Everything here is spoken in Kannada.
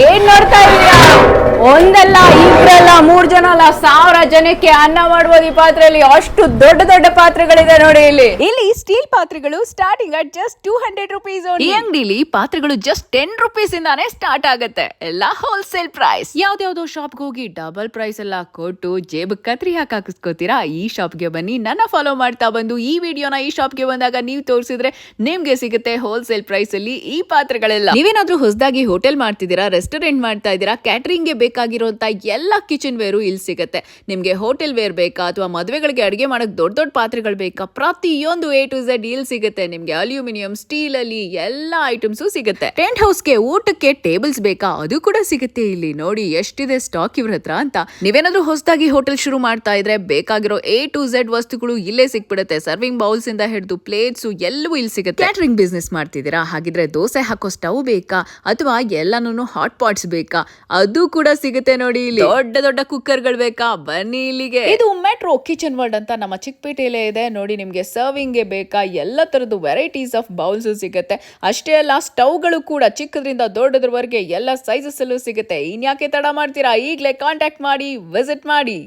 ಏನ್ ನೋಡ್ತಾ ಇದೀಯಾ? ಒಂದಲ್ಲ ಇಬ್ರಲ್ಲ 3 ಜನ ಅಲ್ಲ 1000 ಜನಕ್ಕೆ ಅನ್ನ ಮಾಡ್ಬೋದು ಈ ಪಾತ್ರೆಯಲ್ಲಿ. ಅಷ್ಟು ದೊಡ್ಡ ದೊಡ್ಡ ಪಾತ್ರೆಗಳಿದೆ ನೋಡಿ ಇಲ್ಲಿ ಸ್ಟೀಲ್ ಪಾತ್ರೆಗಳು ಸ್ಟಾರ್ಟಿಂಗ್ ಅಟ್ ಜಸ್ಟ್ 200 ರುಪೀಸ್. ಈ ಅಂಗಡಿಲಿ ಪಾತ್ರೆಗಳು ಜಸ್ಟ್ 10 ರುಪೀಸ್ ಇಂದಾನೆ ಸ್ಟಾರ್ಟ್ ಆಗುತ್ತೆ. ಎಲ್ಲ ಹೋಲ್ಸೇಲ್ ಪ್ರೈಸ್. ಯಾವ್ದಾವ್ದೋ ಶಾಪ್ಗೆ ಹೋಗಿ ಡಬಲ್ ಪ್ರೈಸ್ ಎಲ್ಲ ಕೊಟ್ಟು ಜೇಬ್ ಕತ್ರಿ ಹಾಕಿಸ್ಕೋತೀರಾ? ಈ ಶಾಪ್ಗೆ ಬನ್ನಿ, ನನ್ನ ಫಾಲೋ ಮಾಡ್ತಾ ಬಂದು ಈ ವಿಡಿಯೋನ ಈ ಶಾಪ್ಗೆ ಬಂದಾಗ ನೀವು ತೋರಿಸಿದ್ರೆ ನಿಮ್ಗೆ ಸಿಗುತ್ತೆ ಹೋಲ್ಸೇಲ್ ಪ್ರೈಸ್ ಅಲ್ಲಿ ಈ ಪಾತ್ರೆಗಳೆಲ್ಲ. ನೀವೇನಾದ್ರೂ ಹೊಸದಾಗಿ ಹೋಟೆಲ್ ಮಾಡ್ತಿದ್ದೀರಾ, ರೆಸ್ಟೋರೆಂಟ್ ಮಾಡ್ತಾ ಇದ್ದೀರಾ, ಕ್ಯಾಟರಿಂಗ್ ಗೆ ಬೇಕಾಗಿರುವಂತ ಎಲ್ಲ ಕಿಚನ್ ವೇರು ಇಲ್ಲಿ ಸಿಗುತ್ತೆ. ನಿಮ್ಗೆ ಹೋಟೆಲ್ ವೇರ್ ಬೇಕಾ ಅಥವಾ ಮದುವೆಗಳಿಗೆ ಅಡಿಗೆ ಮಾಡಕ್ ದೊಡ್ಡ ದೊಡ್ಡ ಪಾತ್ರೆಗಳು ಬೇಕಾ, ಪ್ರತಿಯೊಂದು A to Z ಇಲ್ಲಿ ಸಿಗುತ್ತೆ. ನಿಮ್ಗೆ ಅಲ್ಯೂಮಿನಿಯಂ, ಸ್ಟೀಲ್ ಅಲ್ಲಿ ಎಲ್ಲ ಐಟಮ್ಸ್ ಸಿಗುತ್ತೆ. ಟೆಂಟ್ ಹೌಸ್ ಗೆ ಊಟಕ್ಕೆ ಟೇಬಲ್ಸ್ ಬೇಕಾ, ಅದು ಕೂಡ ಸಿಗುತ್ತೆ ಇಲ್ಲಿ. ನೋಡಿ ಎಷ್ಟಿದೆ ಸ್ಟಾಕ್ ಇವ್ರ ಹತ್ರ ಅಂತ. ನೀವೇನಾದ್ರೂ ಹೊಸದಾಗಿ ಹೋಟೆಲ್ ಶುರು ಮಾಡ್ತಾ ಇದ್ರೆ ಬೇಕಾಗಿರೋ A to Z ವಸ್ತುಗಳು ಇಲ್ಲೇ ಸಿಕ್ಬಿಡುತ್ತೆ. ಸರ್ವಿಂಗ್ ಬೌಲ್ಸ್ ಇಂದ ಹಿಡಿದು ಪ್ಲೇಟ್ಸ್ ಎಲ್ಲವೂ ಇಲ್ಲಿ ಸಿಗುತ್ತೆ. ಕ್ಯಾಟರಿಂಗ್ ಬಿಸ್ನೆಸ್ ಮಾಡ್ತಿದ್ದೀರಾ, ಹಾಗಿದ್ರೆ ದೋಸೆ ಹಾಕೋ ಸ್ಟವ್ ಬೇಕಾ ಅಥವಾ ಎಲ್ಲಾನು ಹಾಟ್ ಪಾಟ್ಸ್ ಬೇಕಾ, ಅದು ಕೂಡ ಸಿಗುತ್ತೆ ನೋಡಿ ಇಲ್ಲಿ. ದೊಡ್ಡ ದೊಡ್ಡ ಕುಕ್ಕರ್ ಗಳು ಬೇಕಾ, ಬನ್ನಿ ಇಲ್ಲಿಗೆ. ಇದು ಮೆಟ್ರೋ ಕಿಚನ್ ವರ್ಲ್ಡ್ ಅಂತ ನಮ್ಮ ಚಿಕ್ಕಪೇಟೆಯಲ್ಲೇ ಇದೆ ನೋಡಿ. ನಿಮ್ಗೆ ಸರ್ವಿಂಗ್ ಗೆ ಬೇಕಾ ಎಲ್ಲ ತರದ್ದು ವೆರೈಟೀಸ್ ಆಫ್ ಬೌಲ್ಸ್ ಸಿಗುತ್ತೆ. ಅಷ್ಟೇ ಅಲ್ಲ, ಸ್ಟವ್ ಗಳು ಕೂಡ ಚಿಕ್ಕದ್ರಿಂದ ದೊಡ್ಡದ್ರವರೆಗೆ ಎಲ್ಲ ಸೈಜಸ್ ಅಲ್ಲೂ ಸಿಗುತ್ತೆ. ಇನ್ಯಾಕೆ ತಡ ಮಾಡ್ತೀರಾ, ಈಗಲೇ ಕಾಂಟ್ಯಾಕ್ಟ್ ಮಾಡಿ, ವಿಸಿಟ್ ಮಾಡಿ.